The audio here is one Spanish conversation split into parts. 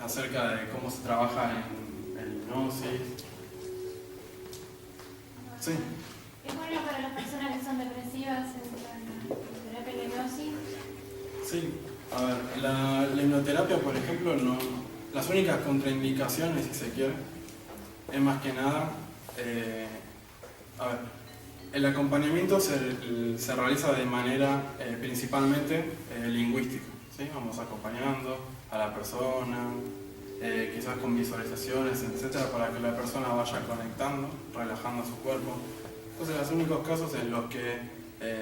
acerca de cómo se trabaja en hipnosis. Sí. ¿Es bueno para las personas que son depresivas en terapia de hipnosis? Sí. A ver, la hipnoterapia, por ejemplo, las únicas contraindicaciones, si se quiere, es más que nada, a ver, el acompañamiento se realiza de manera principalmente lingüística, ¿sí? Vamos acompañando a la persona, quizás con visualizaciones, etcétera, para que la persona vaya conectando, relajando su cuerpo. Entonces, los únicos casos en los que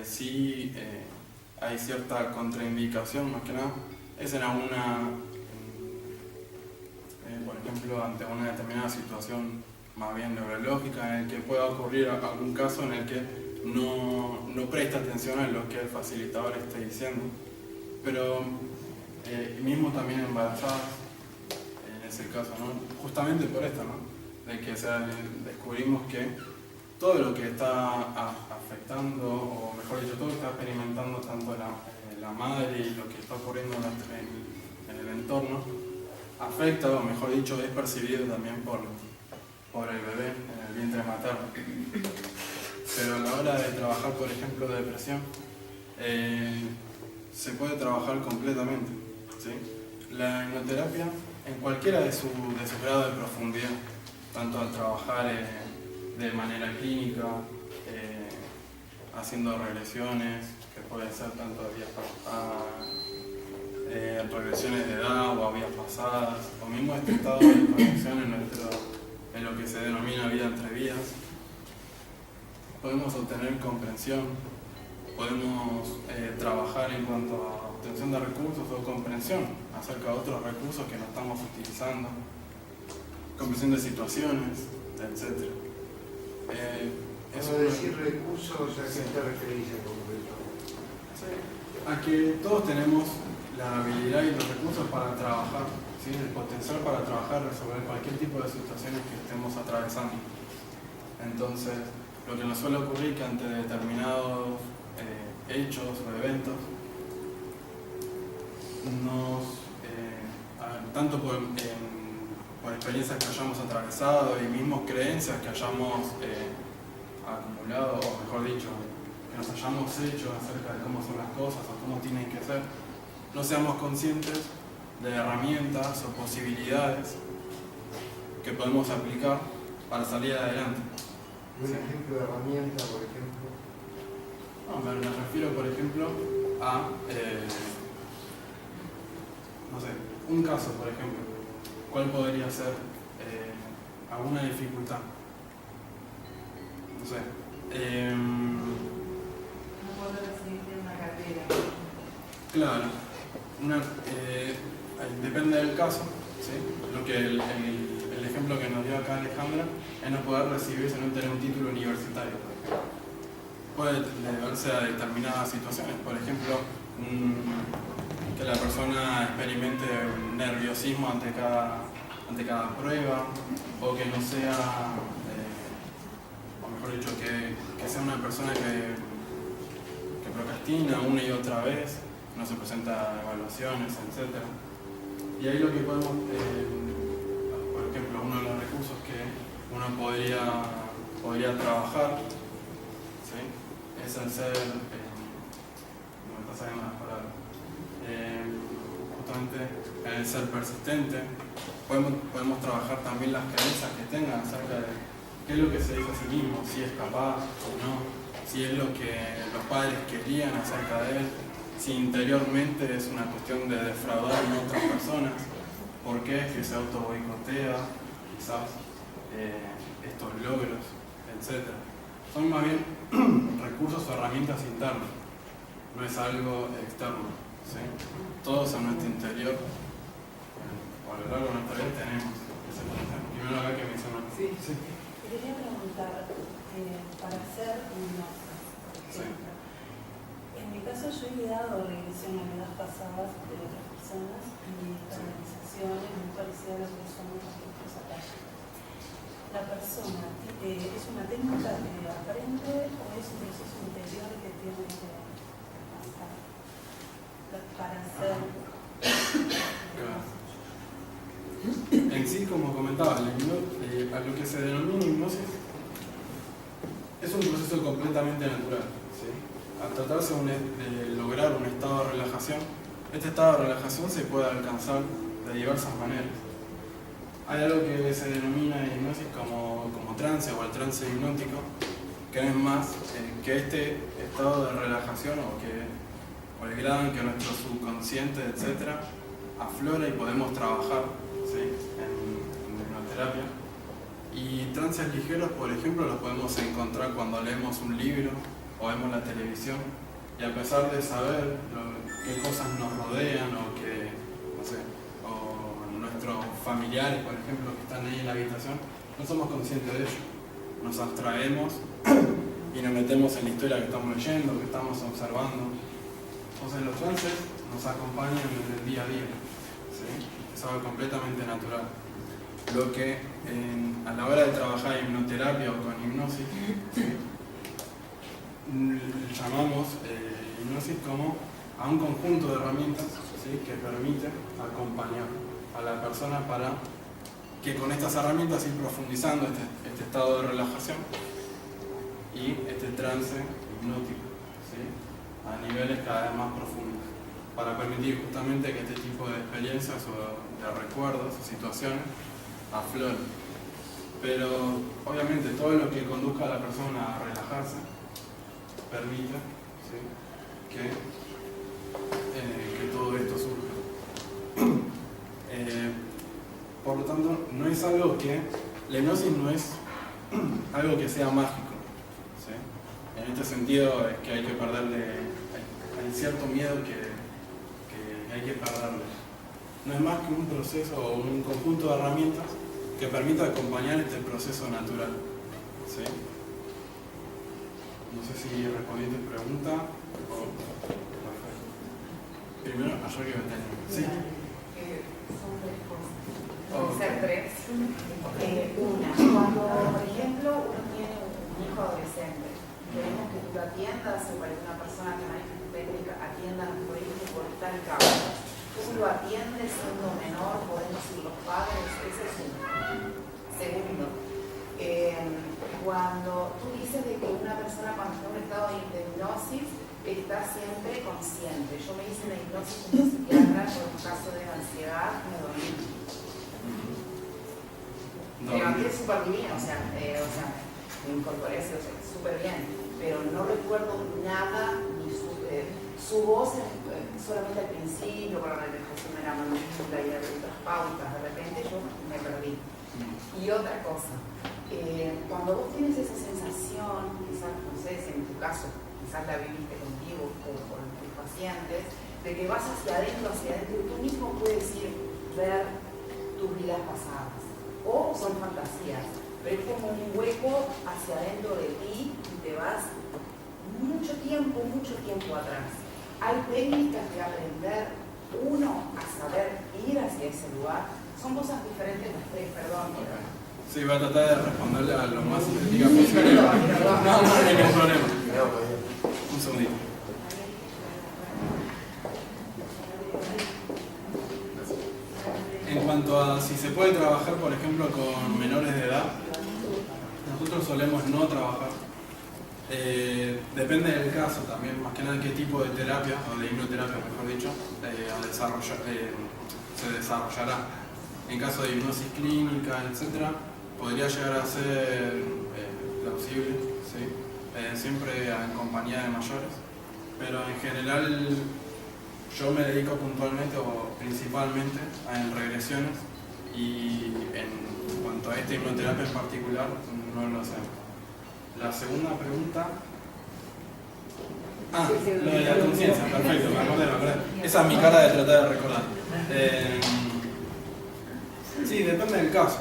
sí hay cierta contraindicación, más que nada, es en por ejemplo, ante una determinada situación más bien neurológica, en el que pueda ocurrir algún caso en el que no presta atención a lo que el facilitador esté diciendo. Pero mismo también embarazadas, en ese caso, ¿no? Justamente por esto, ¿no? De que descubrimos que todo lo que está afectando, o mejor dicho, todo lo que está experimentando tanto la madre y lo que está ocurriendo en el entorno, afecta, o mejor dicho, es percibido también por el bebé en el vientre materno. Pero a la hora de trabajar, por ejemplo, depresión, se puede trabajar completamente, ¿sí? La hipnoterapia, en cualquiera de su grado de profundidad, tanto al trabajar de manera clínica, haciendo regresiones, que puede ser tanto regresiones de edad o a vidas pasadas, o mismo este estado de conexión en lo que se denomina vida entre vidas. Podemos obtener comprensión, podemos trabajar en cuanto a obtención de recursos o comprensión acerca de otros recursos que no estamos utilizando, comprensión de situaciones, etc. Eso decir recursos, ¿a qué te referís en concreto? Sí, a que todos tenemos la habilidad y los recursos para trabajar, ¿sí? El potencial para trabajar, resolver cualquier tipo de situaciones que estemos atravesando. Entonces, lo que nos suele ocurrir es que ante determinados hechos o eventos, tanto por experiencias que hayamos atravesado y mismos creencias que hayamos acumulado, o mejor dicho, que nos hayamos hecho acerca de cómo son las cosas o cómo tienen que ser, no seamos conscientes de herramientas o posibilidades que podemos aplicar para salir adelante. ¿Un ejemplo de herramienta, por ejemplo? No, me refiero, por ejemplo, a, no sé, un caso, por ejemplo. ¿Cuál podría ser alguna dificultad? No sé. No poder recibir una cartera. Claro. Depende del caso, ¿sí? Lo que el ejemplo que nos dio acá Alejandra es no poder recibirse, no tener un título universitario, por ejemplo. Puede deberse a determinadas situaciones, por ejemplo, que la persona experimente un nerviosismo ante cada prueba, o que no sea, o mejor dicho, que sea una persona que procrastina una y otra vez, no se presenta evaluaciones, etc. Y ahí lo que podemos, por ejemplo, uno de los recursos que uno podría trabajar, ¿sí? Es el ser, no me está saliendo las palabras, justamente el ser persistente. Podemos trabajar también las creencias que tengan acerca de qué es lo que se dice a sí mismo, si es capaz o no, si es lo que los padres querían acerca de él, si interiormente es una cuestión de defraudar a otras personas, por qué es que se auto boicotea, quizás estos logros, etc. Son más bien recursos o herramientas internas, no es algo externo, ¿sí? Todos en nuestro interior, o a lo largo de nuestra vida tenemos ese potencial. Primero acá que mencionó. Sí. Sí. Te quería preguntar, para hacer hipnosis, por ejemplo, en mi caso yo he dado regresión a vidas pasadas de otras personas y canalizaciones muy parecidas a lo que son los registros akáshicos. ¿La persona es una técnica que aprende o es un proceso interior que tiene que pasar para hacer? como comentaba, a lo que se denomina hipnosis es un proceso completamente natural, ¿sí? Al tratarse de lograr un estado de relajación, este estado de relajación se puede alcanzar de diversas maneras. Hay algo que se denomina hipnosis como trance o el trance hipnótico, que no es más que este estado de relajación o el grado en que nuestro subconsciente, etc., aflora y podemos trabajar, ¿sí?, en hipnoterapia. Y trances ligeros, por ejemplo, los podemos encontrar cuando leemos un libro o vemos la televisión, y a pesar de saber qué cosas nos rodean o que, no sé, o nuestros familiares, por ejemplo, que están ahí en la habitación, no somos conscientes de ello. Nos abstraemos y nos metemos en la historia que estamos leyendo, que estamos observando. Entonces los trances nos acompañan en el día a día, ¿sí? Es algo completamente natural. Lo que a la hora de trabajar en hipnoterapia o con hipnosis, ¿sí?, llamamos hipnosis como a un conjunto de herramientas, ¿sí?, que permite acompañar a la persona para que con estas herramientas ir profundizando este estado de relajación y este trance hipnótico, ¿sí?, a niveles cada vez más profundos, para permitir justamente que este tipo de experiencias o de recuerdos o situaciones afloren. Pero obviamente todo lo que conduzca a la persona a relajarse permite, ¿sí?, que todo esto surja. Por lo tanto, no es algo que... La hipnosis no es algo que sea mágico, ¿sí? En este sentido es que hay que perderle... Hay cierto miedo que hay que perderle. No es más que un proceso o un conjunto de herramientas que permita acompañar este proceso natural, ¿sí? No sé si respondí tu pregunta o... Primero, ayer que me tenía. Sí. Son tres cosas. Oh. Pueden ser tres. Una, cuando por ejemplo uno tiene un hijo adolescente, queremos que tú lo atiendas o para que una persona que maneja tu técnica atienda a nuestro hijo por tal causa. Tú lo atiendes siendo menor, podemos ir los padres, ese es uno. Segundo, cuando tú dices de que una persona cuando está en un estado de hipnosis está siempre consciente. Yo me hice la hipnosis con un psiquiatra por un caso de ansiedad, me dormí. Me levanté súper bien, o sea, me incorporé súper bien, pero no recuerdo nada, ni su voz solamente al principio, con la relajación de la mandíbula y otras pautas, de repente yo me perdí. Y otra cosa, cuando vos tienes esa sensación, quizás, no sé si en tu caso, quizás la viviste contigo o con tus pacientes, de que vas hacia adentro, y tú mismo puedes ir ver tus vidas pasadas. O son fantasías, pero es como un hueco hacia adentro de ti y te vas mucho tiempo atrás. Hay técnicas de aprender uno a saber ir hacia ese lugar. Son cosas diferentes las tres, perdón. Sí, voy a tratar de responderle a lo más sintética posible. No hay ningún problema. Un segundito. En cuanto a si se puede trabajar, por ejemplo, con menores de edad, nosotros solemos no trabajar. Depende del caso también, más que nada qué tipo de terapia, o de hipnoterapia mejor dicho, se desarrollará. En caso de hipnosis clínica, etc., podría llegar a ser plausible, ¿sí? Siempre en compañía de mayores, pero en general yo me dedico puntualmente o principalmente en regresiones y en cuanto a esta hipnoterapia en particular no lo hacemos. La segunda pregunta... lo de la conciencia, perfecto, me acordé. Esa es mi cara de tratar de recordar. Sí, depende del caso,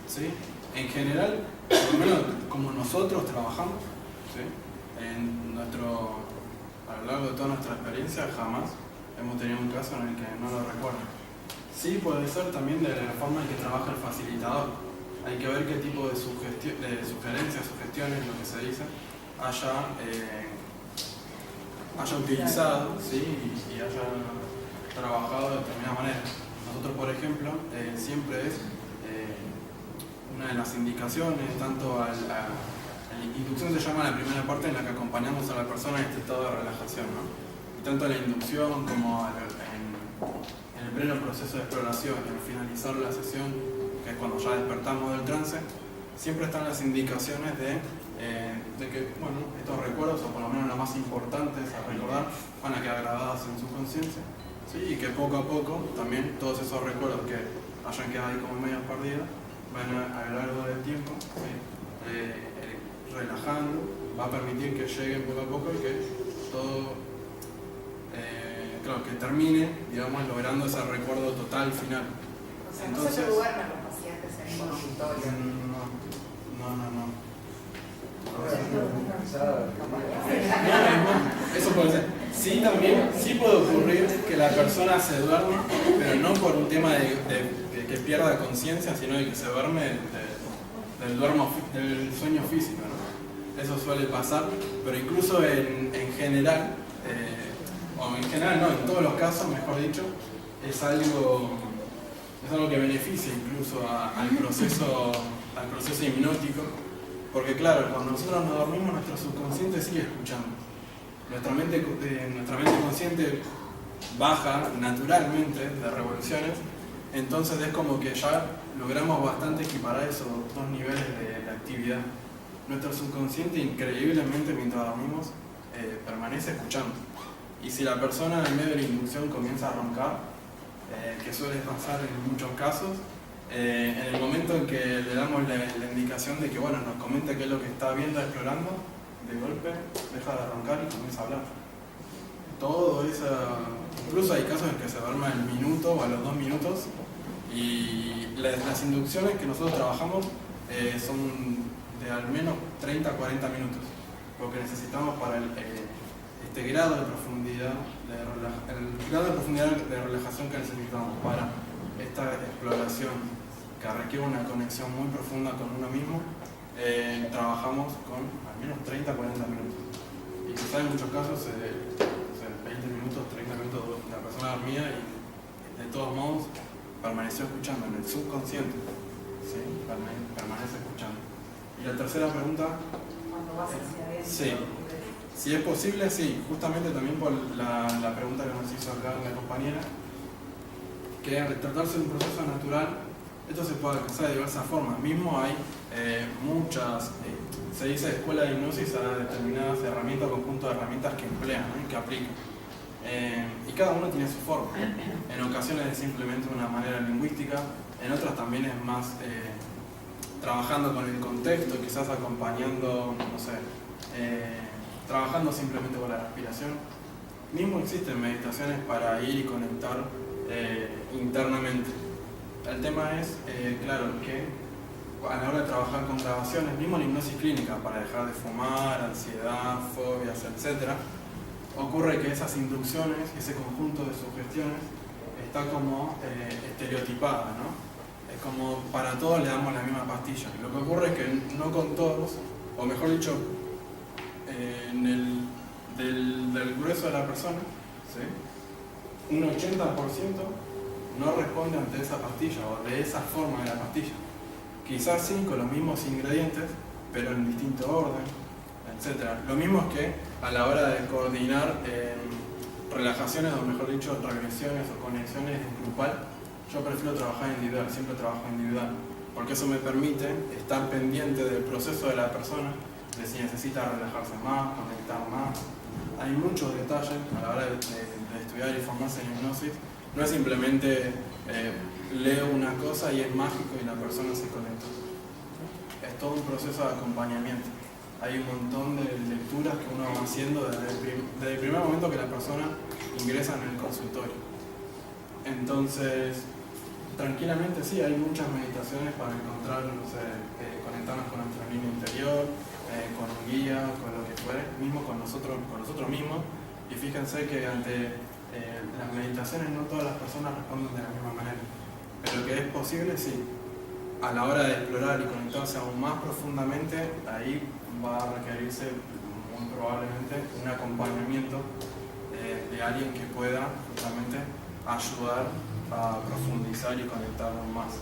¿sí? En general, por lo menos como nosotros trabajamos, ¿sí?, a lo largo de toda nuestra experiencia jamás hemos tenido un caso en el que no lo recuerdo. Sí, puede ser también de la forma en que trabaja el facilitador. Hay que ver qué tipo de sugerencias, sugestiones, lo que se dice, haya utilizado, ¿sí?, y haya trabajado de determinada manera. Nosotros, por ejemplo, siempre es una de las indicaciones, tanto la inducción se llama la primera parte en la que acompañamos a la persona en este estado de relajación, ¿no? Y tanto la inducción como en el pleno proceso de exploración y al finalizar la sesión, que es cuando ya despertamos del trance, siempre están las indicaciones de que bueno, estos recuerdos, o por lo menos las más importantes a recordar, van a quedar grabadas en su conciencia, ¿sí? Y que poco a poco también todos esos recuerdos que hayan quedado ahí como medio perdidos van a lo largo del tiempo, ¿sí? Relajando, va a permitir que lleguen poco a poco y que todo claro, que termine, digamos, logrando ese recuerdo total final. O sea, no se duermen los pacientes en el consultorio. No. No. Eso puede ser. Sí, también, sí puede ocurrir que la persona se duerme, pero no por un tema de que pierda conciencia, sino de que se duerme del sueño físico, ¿no? Eso suele pasar, pero incluso en general, o en general no, en todos los casos, mejor dicho, es algo que beneficia incluso al proceso hipnótico, porque claro, cuando nosotros nos dormimos, nuestro subconsciente sigue escuchando. Nuestra mente consciente baja naturalmente de revoluciones, entonces es como que ya logramos bastante equiparar esos dos niveles de actividad. Nuestro subconsciente increíblemente mientras dormimos permanece escuchando. Y si la persona en medio de la inducción comienza a roncar, que suele pasar en muchos casos, en el momento en que le damos la indicación de que bueno, nos comente qué es lo que está viendo, explorando, de golpe deja de roncar y comienza a hablar. Todo eso, incluso hay casos en que se duerme al minuto o a los 2 minutos, y las inducciones que nosotros trabajamos son de al menos 30 a 40 minutos, porque necesitamos para este grado de profundidad de relajación que necesitamos para esta exploración que requiere una conexión muy profunda con uno mismo. Trabajamos con al menos 30 a 40 minutos, y quizá en muchos casos 20 minutos, 30 minutos la persona dormía y de todos modos permaneció escuchando en el subconsciente, ¿sí? Permanece escuchando. Y la tercera pregunta, Cuando vas hacia adentro. sí. Si es posible, sí, justamente también por la pregunta que nos hizo acá la compañera, que al tratarse de un proceso natural, esto se puede alcanzar de diversas formas. Mismo hay muchas, se dice escuela de hipnosis a determinadas herramientas, conjunto de herramientas que emplean, ¿no? Y que aplican. Y cada uno tiene su forma. En ocasiones es simplemente una manera lingüística, en otras también es más trabajando con el contexto, quizás acompañando, no sé, trabajando simplemente con la respiración. Mismo existen meditaciones para ir y conectar internamente. El tema es, claro, que a la hora de trabajar con grabaciones, mismo la hipnosis clínica, para dejar de fumar, ansiedad, fobias, etc., ocurre que esas inducciones, ese conjunto de sugestiones, está como estereotipada, ¿no? Es como para todos le damos la misma pastilla. Lo que ocurre es que no con todos, o mejor dicho, del grueso de la persona, ¿sí? Un 80% no responde ante esa pastilla o de esa forma de la pastilla. Quizás sí con los mismos ingredientes, pero en distinto orden, etc. Lo mismo es que a la hora de coordinar relajaciones, o mejor dicho, regresiones o conexiones grupal, yo prefiero trabajar individual, siempre trabajo individual, porque eso me permite estar pendiente del proceso de la persona, de si necesita relajarse más, conectar más. Hay muchos detalles a la hora de estudiar y formarse en hipnosis. No es simplemente leo una cosa y es mágico y la persona se conecta. Es todo un proceso de acompañamiento. Hay un montón de lecturas que uno va haciendo desde el primer momento que la persona ingresa en el consultorio. Entonces, tranquilamente sí, hay muchas meditaciones para encontrar, no sé, conectarnos con nuestro niño interior, con un guía, con lo que fuere, mismo con nosotros mismos. Y fíjense que ante las meditaciones no todas las personas responden de la misma manera, pero que es posible, sí. A la hora de explorar y conectarse aún más profundamente, ahí va a requerirse muy probablemente un acompañamiento de alguien que pueda justamente ayudar a profundizar y conectar aún más.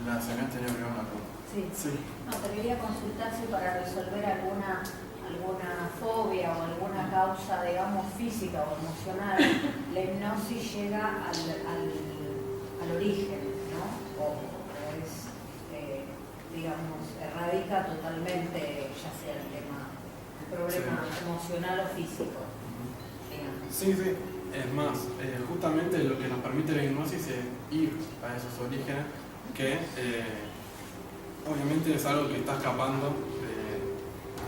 La señora tenía primero una pregunta. Sí. Sí. No, te quería consultar si para resolver alguna fobia o alguna causa, digamos, física o emocional, la hipnosis llega al origen, ¿no? O es, digamos, erradica totalmente, ya sea el problema emocional o físico, digamos. Sí, sí. Es más, justamente lo que nos permite la hipnosis es ir a esos orígenes que obviamente es algo que está escapando de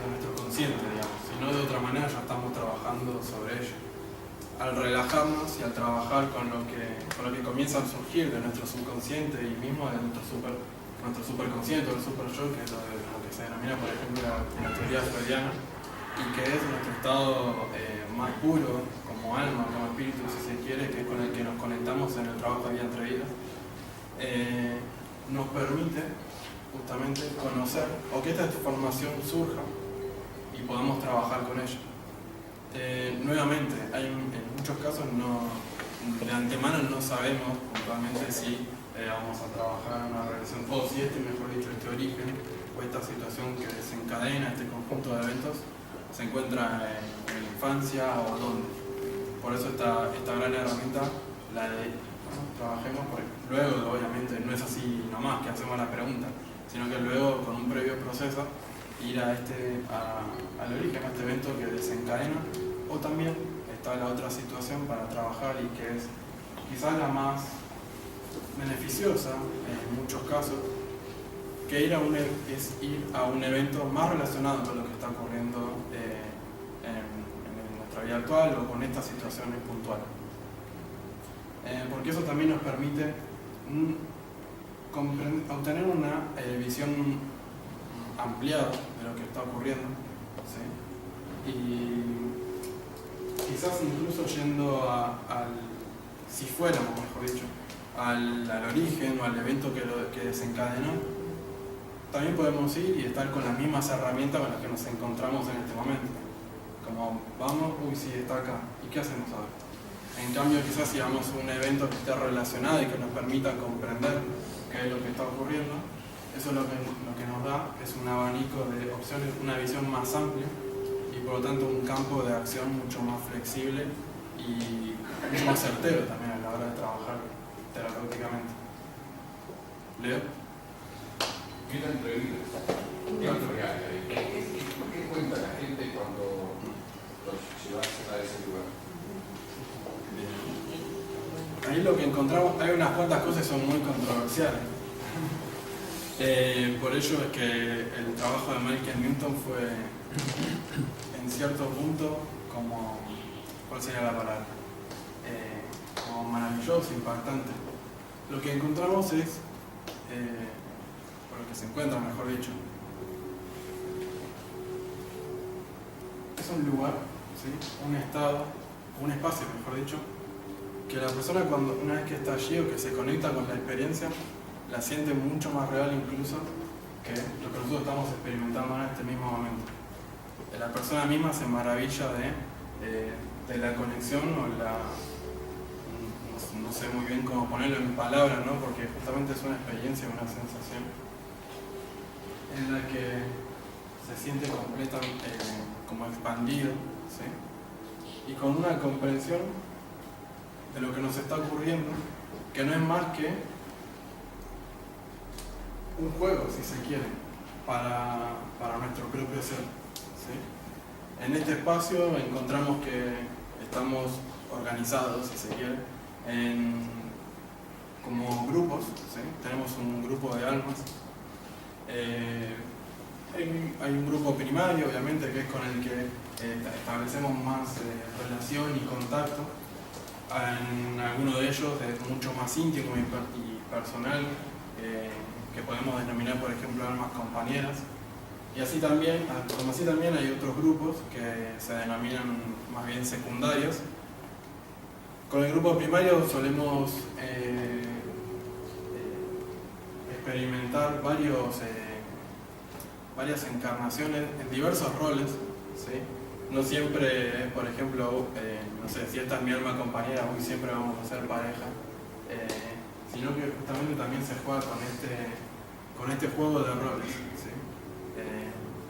nuestro consciente, digamos. Si no, de otra manera ya estamos trabajando sobre ello. Al relajarnos y al trabajar con lo que comienza a surgir de nuestro subconsciente y mismo de nuestro superconsciente o el super yo, que es lo que se denomina, por ejemplo, en la teoría freudiana, y que es nuestro estado más puro, como alma, como espíritu, si se quiere, que es con el que nos conectamos en el trabajo de vida entre vidas, nos permite justamente conocer o que esta información surja y podamos trabajar con ella. Nuevamente, en muchos casos de antemano no sabemos puntualmente si vamos a trabajar en una relación, o si mejor dicho, este origen o esta situación que desencadena este conjunto de eventos se encuentra en la infancia o dónde. Por eso esta gran herramienta, la de trabajemos, porque luego obviamente no es así nomás que hacemos la pregunta, sino que luego con un previo proceso ir al origen, a este evento que desencadena, o también está la otra situación para trabajar y que es quizás la más beneficiosa en muchos casos, que es ir a un evento más relacionado con lo que está ocurriendo en nuestra vida actual o con estas situaciones puntuales. Porque eso también nos permite obtener una visión ampliada de lo que está ocurriendo, ¿sí? Y quizás incluso yendo si fuéramos, mejor dicho, al origen o al evento que desencadenó, también podemos ir y estar con las mismas herramientas con las que nos encontramos en este momento. Como vamos, sí, está acá, ¿y qué hacemos ahora? En cambio, quizás si vamos a un evento que esté relacionado y que nos permita comprender qué es lo que está ocurriendo, eso lo que nos da es un abanico de opciones, una visión más amplia y por lo tanto un campo de acción mucho más flexible y mucho más certero también a la hora de trabajar terapéuticamente. ¿Leo? ¿Qué tan entrevistas? ¿Qué cuenta la gente cuando los llevas a ese lugar? Ahí lo que encontramos, hay unas cuantas cosas que son muy controversiales. Por ello es que el trabajo de Michael Newton fue, en cierto punto, como, ¿cuál sería la palabra? Como maravilloso, impactante. Lo que encontramos es, por lo que se encuentra, mejor dicho, es un lugar, ¿sí? Un estado, un espacio, mejor dicho, que la persona una vez que está allí o que se conecta con la experiencia, la siente mucho más real incluso que lo que nosotros estamos experimentando en este mismo momento. La persona misma se maravilla de la conexión o no sé muy bien cómo ponerlo en palabras, ¿no? Porque justamente es una experiencia, una sensación en la que se siente completamente como expandido, ¿sí? Y con una comprensión de lo que nos está ocurriendo, que no es más que un juego, si se quiere, para nuestro propio ser, ¿sí? En este espacio encontramos que estamos organizados, si se quiere, como grupos, ¿sí? Tenemos un grupo de almas. Hay un grupo primario, obviamente, que es con el que establecemos más relación y contacto. En alguno de ellos es mucho más íntimo y personal, que podemos denominar, por ejemplo, almas compañeras. Y así también hay otros grupos que se denominan más bien secundarios. Con el grupo primario solemos experimentar varias encarnaciones en diversos roles, ¿sí? No siempre es, por ejemplo, no sé, si esta es mi alma compañera, hoy siempre vamos a ser pareja, sino que justamente también se juega con este juego de roles, ¿sí?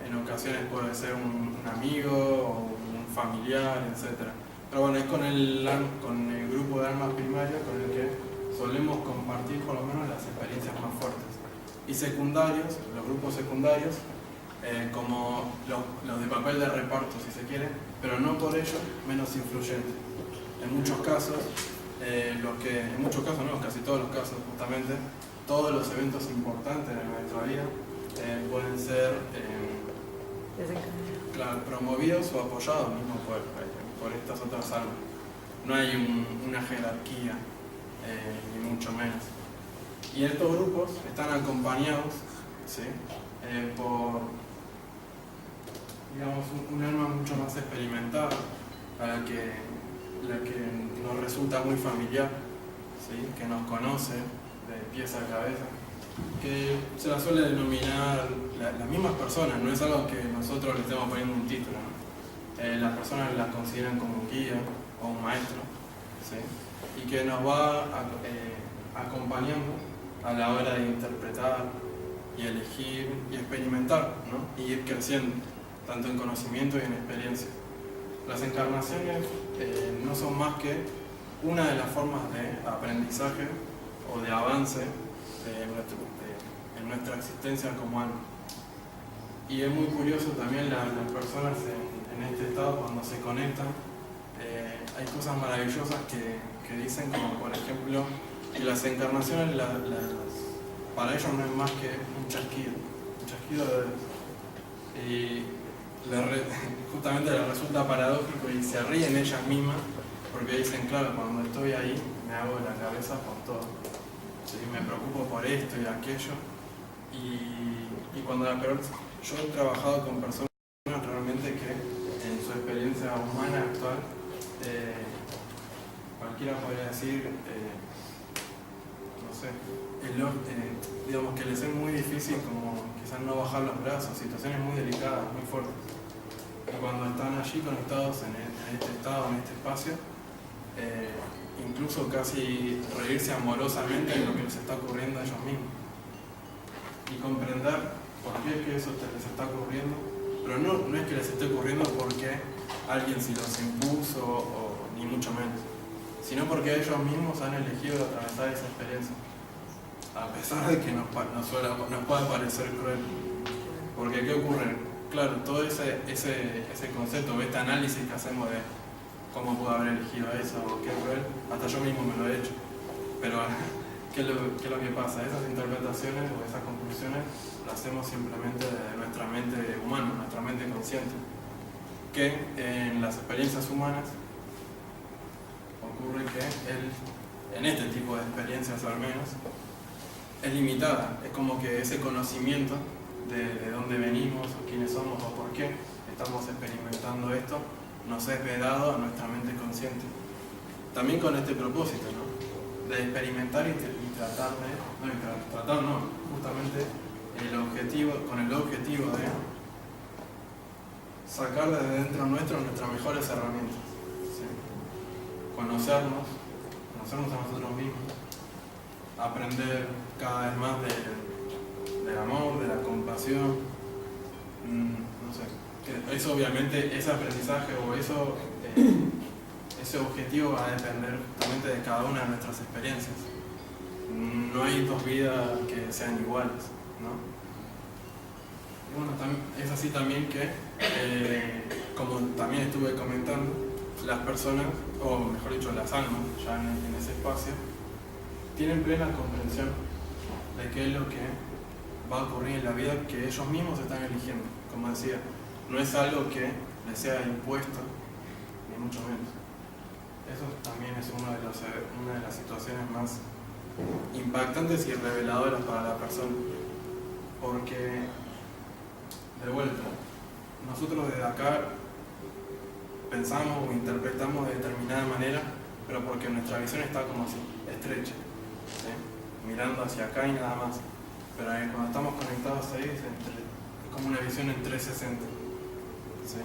En ocasiones puede ser un amigo o un familiar, etc. Pero bueno, es con el grupo de armas primarias con el que solemos compartir por lo menos las experiencias más fuertes. Y secundarios, los grupos secundarios, como los de papel de reparto si se quiere, pero no por ello menos influyentes. En muchos casos, no, casi todos los casos justamente, todos los eventos importantes de nuestra vida pueden ser claro, promovidos o apoyados mismo por estas otras almas. No hay una jerarquía, ni mucho menos. Y estos grupos están acompañados, ¿sí? Por, digamos, un alma mucho más experimentada, a la que nos resulta muy familiar, ¿sí? Que nos conoce de pies a cabeza, que se la suele denominar las mismas personas, no es algo que nosotros le estemos poniendo un título, ¿no? Las personas las consideran como un guía o un maestro, ¿sí? Y que nos va acompañando a la hora de interpretar y elegir y experimentar, ¿no? Y ir creciendo, tanto en conocimiento y en experiencia. Las encarnaciones no son más que una de las formas de aprendizaje o de avance en nuestra existencia como alma. Y es muy curioso también las personas en este estado cuando se conectan, hay cosas maravillosas que dicen, como por ejemplo que las encarnaciones para ellos no es más que un chasquido de dedos. Y justamente les resulta paradójico y se ríen ellas mismas porque dicen, claro, cuando estoy ahí me hago la cabeza por todo, ¿sí? Me preocupo por esto y aquello, y cuando yo he trabajado con personas realmente que en su experiencia humana actual, cualquiera podría decir, no sé, digamos que les es muy difícil como quizás no bajar los brazos, situaciones muy delicadas, muy fuertes. Y cuando están allí conectados en este estado, en este espacio, incluso casi reírse amorosamente en lo que les está ocurriendo a ellos mismos. Y comprender por qué es que eso les está ocurriendo, pero no es que les esté ocurriendo porque alguien se los impuso o ni mucho menos, sino porque ellos mismos han elegido atravesar esa experiencia, a pesar de que nos pueda parecer cruel. Porque ¿qué ocurre? Claro, todo ese concepto, este análisis que hacemos de cómo puedo haber elegido eso o qué cruel, hasta yo mismo me lo he hecho. Pero ¿qué es lo que pasa? Esas interpretaciones o esas conclusiones las hacemos simplemente de nuestra mente humana, nuestra mente consciente, que en las experiencias humanas ocurre que en este tipo de experiencias al menos es limitada. Es como que ese conocimiento de dónde venimos o quiénes somos o por qué estamos experimentando esto nos es vedado a nuestra mente consciente. También con este propósito, ¿no? De experimentar y tratar justamente con el objetivo de sacar desde dentro nuestro nuestras mejores herramientas, ¿sí? Conocernos a nosotros mismos, aprender cada vez más del amor, de la compasión, no sé, que eso obviamente, ese aprendizaje o ese objetivo va a depender justamente de cada una de nuestras experiencias. No hay dos vidas que sean iguales, ¿no? Y bueno, es así también que, como también estuve comentando, las personas, o mejor dicho, las almas, ya en ese espacio, tienen plena comprensión de qué es lo que va a ocurrir en la vida que ellos mismos están eligiendo. Como decía, no es algo que les sea impuesto, ni mucho menos. Eso también es una de las situaciones más impactantes y reveladoras para la persona, porque, de vuelta, nosotros desde acá pensamos o interpretamos de determinada manera, pero porque nuestra visión está como así, estrecha, ¿sí? Mirando hacia acá y nada más. Pero cuando estamos conectados ahí es como una visión en 360, ¿sí?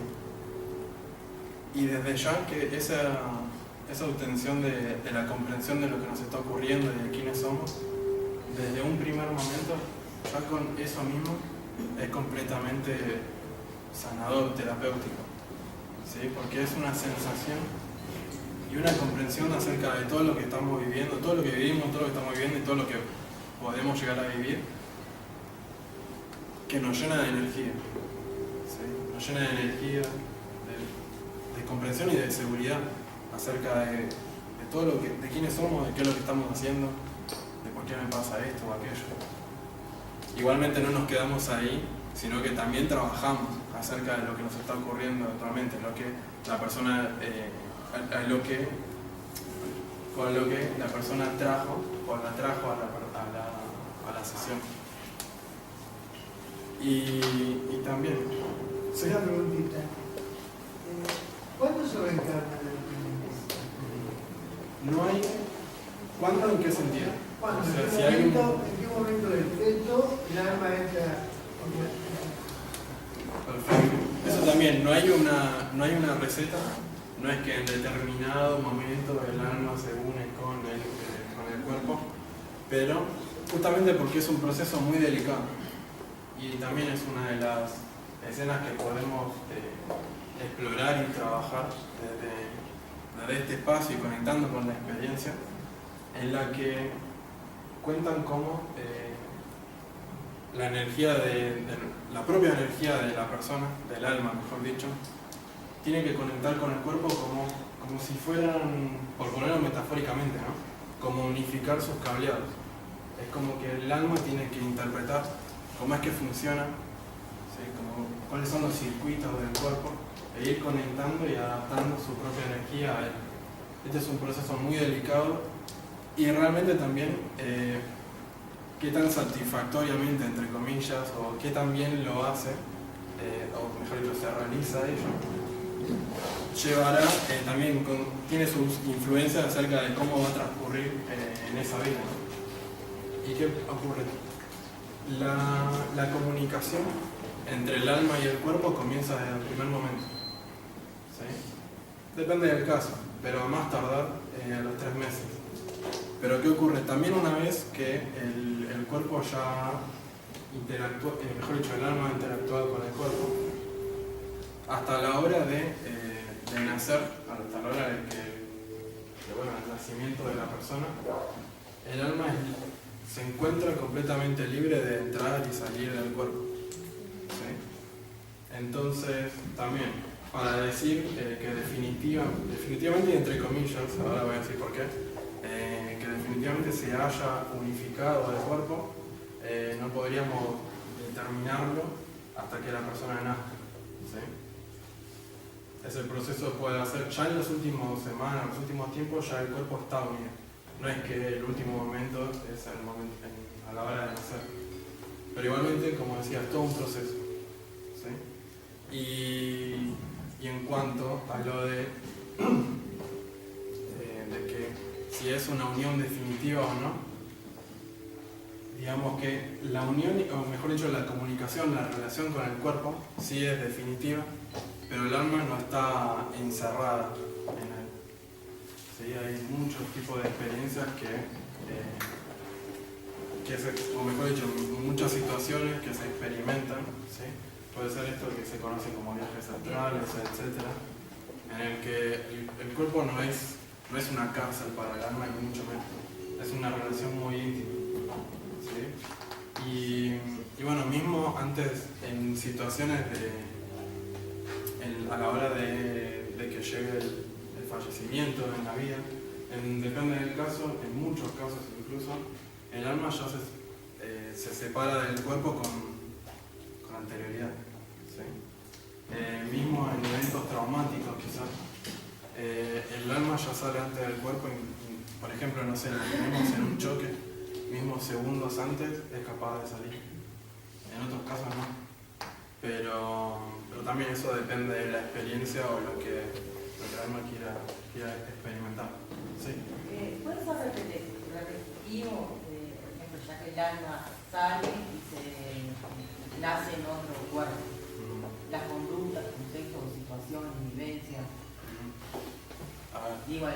Y desde ya que esa esa obtención de la comprensión de lo que nos está ocurriendo y de quiénes somos, desde un primer momento, ya con eso mismo, es completamente sanador, terapéutico, ¿sí? Porque es una sensación y una comprensión acerca de todo lo que estamos viviendo, todo lo que vivimos, todo lo que estamos viviendo y todo lo que podemos llegar a vivir, que nos llena de energía, ¿sí? Nos llena de energía, de comprensión y de seguridad acerca de todo lo que, de quiénes somos, de qué es lo que estamos haciendo, de por qué me pasa esto o aquello. Igualmente no nos quedamos ahí, sino que también trabajamos acerca de lo que nos está ocurriendo actualmente, lo que la persona, con lo que la persona trajo o la trajo a la sesión. Y también, sí. Una preguntita. ¿Cuándo se reencarna en el No hay. ¿Cuándo? ¿En qué sentido? ¿Cuándo? O sea, ¿En si qué hay un- momento, en qué momento del feto el alma entra? Perfecto. Eso también, no hay una receta, no es que en determinado momento el alma se une con el cuerpo, pero justamente porque es un proceso muy delicado y también es una de las escenas que podemos explorar y trabajar desde este espacio y conectando con la experiencia, en la que cuentan cómo la energía la propia energía de la persona, del alma mejor dicho, tiene que conectar con el cuerpo como si fueran, por ponerlo metafóricamente, ¿no? Como unificar sus cableados. Es como que el alma tiene que interpretar cómo es que funciona, ¿sí? Como cuáles son los circuitos del cuerpo, e ir conectando y adaptando su propia energía a él. Este es un proceso muy delicado y realmente también qué tan satisfactoriamente, entre comillas, o qué tan bien lo hace, o mejor dicho, se realiza ello, llevará también, tiene sus influencias acerca de cómo va a transcurrir en esa vida, ¿no? ¿Y qué ocurre? La comunicación entre el alma y el cuerpo comienza desde el primer momento, ¿sí? Depende del caso, pero a más tardar a los 3 meses. Pero ¿qué ocurre? También una vez que el cuerpo ya interactúa, mejor dicho, el alma ha interactuado con el cuerpo, hasta la hora de nacer, hasta la hora del nacimiento de la persona, el alma se encuentra completamente libre de entrar y salir del cuerpo, ¿sí? Entonces, también, para decir que definitivamente y entre comillas, ahora voy a decir por qué, que definitivamente se haya unificado el cuerpo, no podríamos determinarlo hasta que la persona nazca, ¿sí? Ese proceso puede hacer, ya en las últimas semanas, en los últimos tiempos, ya el cuerpo está unido. No es que el último momento es el momento, a la hora de nacer. Pero igualmente, como decía, es todo un proceso, ¿sí? Y en cuanto a lo de que si es una unión definitiva o no, digamos que la unión, o mejor dicho, la comunicación, la relación con el cuerpo, sí es definitiva, pero el alma no está encerrada en él. ¿Sí? Hay muchos tipos de experiencias o mejor dicho, muchas situaciones que se experimentan, ¿sí? Puede ser esto que se conoce como viajes astrales, etc., en el que el cuerpo no es una cárcel para el alma, ni mucho menos. Es una relación muy íntima, ¿sí? Y bueno, mismo antes, en situaciones a la hora de que llegue el fallecimiento en la vida, depende del caso, en muchos casos incluso, el alma ya se separa del cuerpo con anterioridad, ¿sí? Mismo en eventos traumáticos quizás, el alma ya sale antes del cuerpo y, por ejemplo, no sé, lo tenemos en un choque, mismo segundos antes es capaz de salir. En otros casos no. Pero también eso depende de la experiencia o lo que el alma quiera experimentar. ¿Sí? ¿Puedes ser repetitivo, por ejemplo, ya que el alma sale y se nace en otro cuerpo? Las conductas, contextos, situaciones, vivencias. A ver. Digo,